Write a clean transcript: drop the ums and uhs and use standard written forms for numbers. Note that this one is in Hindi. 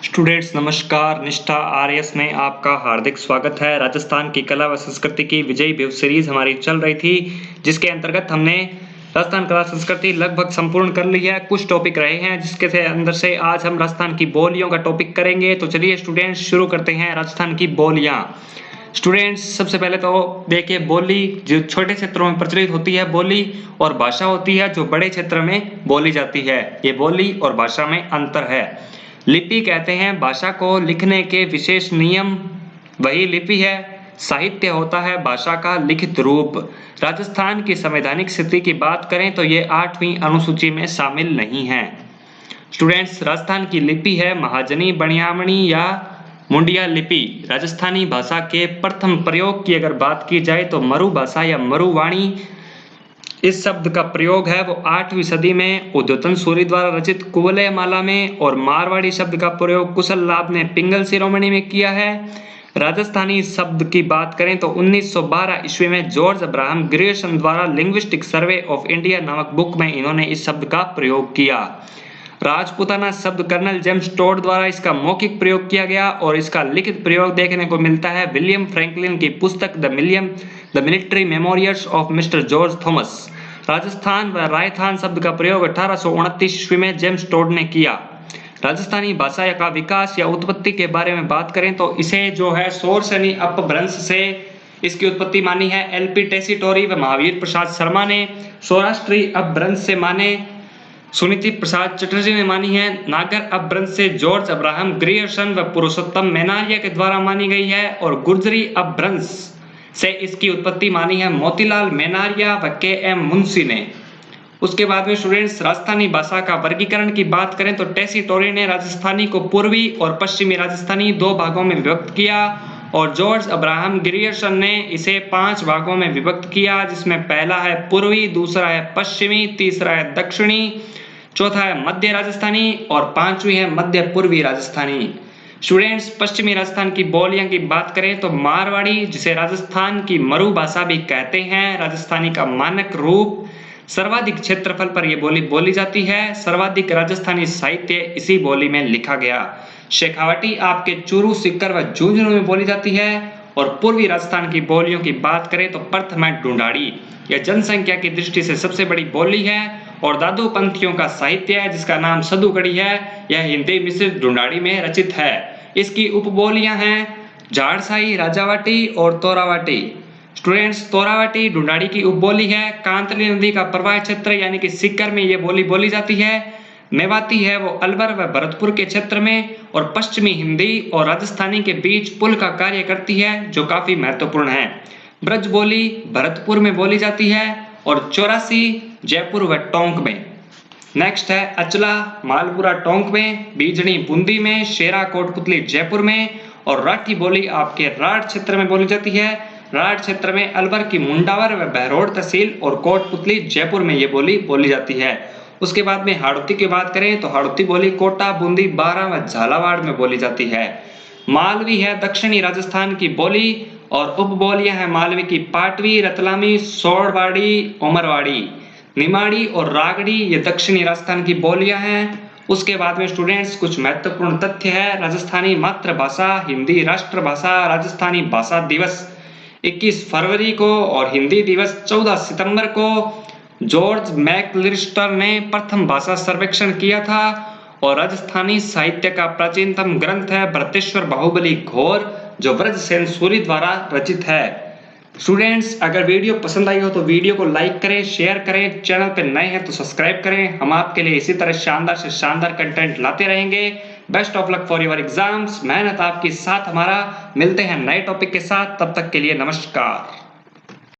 स्टूडेंट्स नमस्कार। निष्ठा आरएस में आपका हार्दिक स्वागत है। राजस्थान की कला व संस्कृति की विजयी वेब सीरीज हमारी चल रही थी, जिसके अंतर्गत हमने राजस्थान कला संस्कृति लगभग संपूर्ण कर ली है। कुछ टॉपिक रहे हैं जिसके से अंदर से आज हम राजस्थान की बोलियों का टॉपिक करेंगे। तो चलिए स्टूडेंट्स शुरू करते हैं राजस्थान की बोलियां। स्टूडेंट्स सबसे पहले तो देखिए, बोली जो छोटे क्षेत्रों में प्रचलित होती है बोली, और भाषा होती है जो बड़े क्षेत्र में बोली जाती है। ये बोली और भाषा में अंतर है। लिपि कहते हैं भाषा को लिखने के विशेष नियम, वही लिपि है। साहित्य होता है भाषा का लिखित रूप। राजस्थान की संवैधानिक स्थिति की बात करें तो ये 8वीं अनुसूची में शामिल नहीं है। स्टूडेंट्स, राजस्थान की लिपि है महाजनी, बनियामणी या मुंडिया लिपि। राजस्थानी भाषा के प्रथम प्रयोग की अगर बात की जाए तो मरु भाषा या मरुवाणी इस शब्द का प्रयोग है वो 8वीं सदी में उद्योतन सूरी द्वारा रचित कुवलय माला में, और मारवाड़ी शब्द का प्रयोग कुशल लाभ ने पिंगल शिरोमणि में किया है। राजस्थानी शब्द की बात करें तो 1912 ईस्वी में जॉर्ज अब्राहम ग्रियर्सन द्वारा लिंग्विस्टिक सर्वे ऑफ इंडिया नामक बुक में इन्होंने इस शब्द का प्रयोग किया। राजपूताना शब्द कर्नल जेम्स टोड द्वारा इसका मौखिक प्रयोग किया गया, और इसका लिखित प्रयोग देखने को मिलता है विलियम फ्रैंकलिन की पुस्तक the military memorials of mister George Thomas. Rajasthan व रायथान शब्द का प्रयोग 1829 ईस्वी में जेम्स टोड ने किया। राजस्थानी भाषा का विकास या उत्पत्ति के बारे में बात करें तो इसे जो है सोर्स यानी अपभ्रंश से इसकी उत्पत्ति मानी है एलपी टेसीटोरी व महावीर प्रसाद शर्मा ने। सौराष्ट्री अपभ्रंश से माने सुनीति प्रसाद चटर्जी ने मानी है। नागर अपभ्रंश से जॉर्ज अब्राहम ग्रियर्सन व पुरुषोत्तम मेनारिया के द्वारा मानी गई है, और गुर्जरी अपभ्रंश से इसकी उत्पत्ति मानी है मोतीलाल मेनारिया व के एम मुंशी ने। उसके बाद में स्टूडेंट्स, राजस्थानी भाषा का वर्गीकरण की बात करें तो टेसीटोरी ने राजस्थानी को पूर्वी और पश्चिमी राजस्थानी 2 भागों में विभक्त किया, और जॉर्ज अब्राहम ग्रियर्सन ने इसे 5 भागों में विभक्त किया, जिसमें पहला है पूर्वी, दूसरा है पश्चिमी, तीसरा है दक्षिणी, चौथा है मध्य राजस्थानी और 5वीं है मध्य पूर्वी राजस्थानी। स्टूडेंट्स, पश्चिमी राजस्थान की बोलियां की बात करें तो मारवाड़ी, जिसे राजस्थान की मरु भाषा भी कहते हैं, राजस्थानी का मानक रूप। सर्वाधिक क्षेत्रफल पर यह बोली बोली जाती है। सर्वाधिक राजस्थानी साहित्य इसी बोली में लिखा गया। शेखावटी आपके चूरू, सीकर व झुंझुनू में बोली जाती है। और पूर्वी राजस्थान की बोलियों की बात करें तो प्रथम है ढूंढाड़ी। यह जनसंख्या की दृष्टि से सबसे बड़ी बोली है, और दादू पंथियों का साहित्य है जिसका नाम सदुकड़ी है। यह हिंदी मिश्रित ढूंढाड़ी में रचित है। इसकी उपबोलियां हैं झाड़साई, राजावाटी और तोरावाटी। स्टूडेंट्स, तोरावाटी ढूंढाड़ी की उपबोली है। कांतली नदी का प्रवाह क्षेत्र यानी कि सीकर में यह बोली बोली जाती है। मेवाती है वो अलवर व भरतपुर के क्षेत्र में, और पश्चिमी हिंदी और राजस्थानी के बीच पुल का कार्य करती है, जो काफी महत्वपूर्ण है। ब्रज बोली भरतपुर में बोली जाती है, और 84 जयपुर व टोंक में। नेक्स्ट है अचला मालपुरा टोंक में, बीजनी बूंदी में, शेरा कोटपुतली जयपुर में, और राठी बोली आपके राठ क्षेत्र में बोली जाती है। राठ क्षेत्र में अलवर की मुंडावर व बहरोड तहसील और कोटपुतली जयपुर में ये बोली बोली जाती है। उसके बाद में हाड़ौती की बात करें तो हाड़ौती बोली कोटा, बूंदी, बारां व झालावाड़ में बोली जाती है। मालवी है दक्षिणी राजस्थान की बोली, और उपबोलियां हैं मालवी की पाटवी, रतलामी, सोड़वाड़ी, उमरवाड़ी, निमाड़ी और रागड़ी। ये दक्षिणी राजस्थान की बोलियां हैं। उसके बाद में स्टूडेंट्स कुछ महत्वपूर्ण तथ्य है। राजस्थानी मातृभाषा, हिंदी राष्ट्रभाषा। राजस्थानी भाषा दिवस 21 फरवरी को और हिंदी दिवस 14 सितंबर को जॉर्ज मैकलिस्टर ने प्रथम भाषा सर्वेक्षण किया था। और राजस्थानी साहित्य का प्राचीनतम ग्रंथ है भरतेश्वर बाहुबली घोर, जो व्रजसेन सूरी द्वारा रचित है। स्टूडेंट्स, अगर वीडियो पसंद आई हो तो वीडियो को लाइक करें, शेयर करें, चैनल पर नए हैं तो सब्सक्राइब करें। हम आपके लिए इसी तरह शानदार से शानदार कंटेंट लाते रहेंगे। Best of luck for your exams. मेहनत आपके साथ हमारा। मिलते हैं नए टॉपिक के साथ, तब तक के लिए नमस्कार।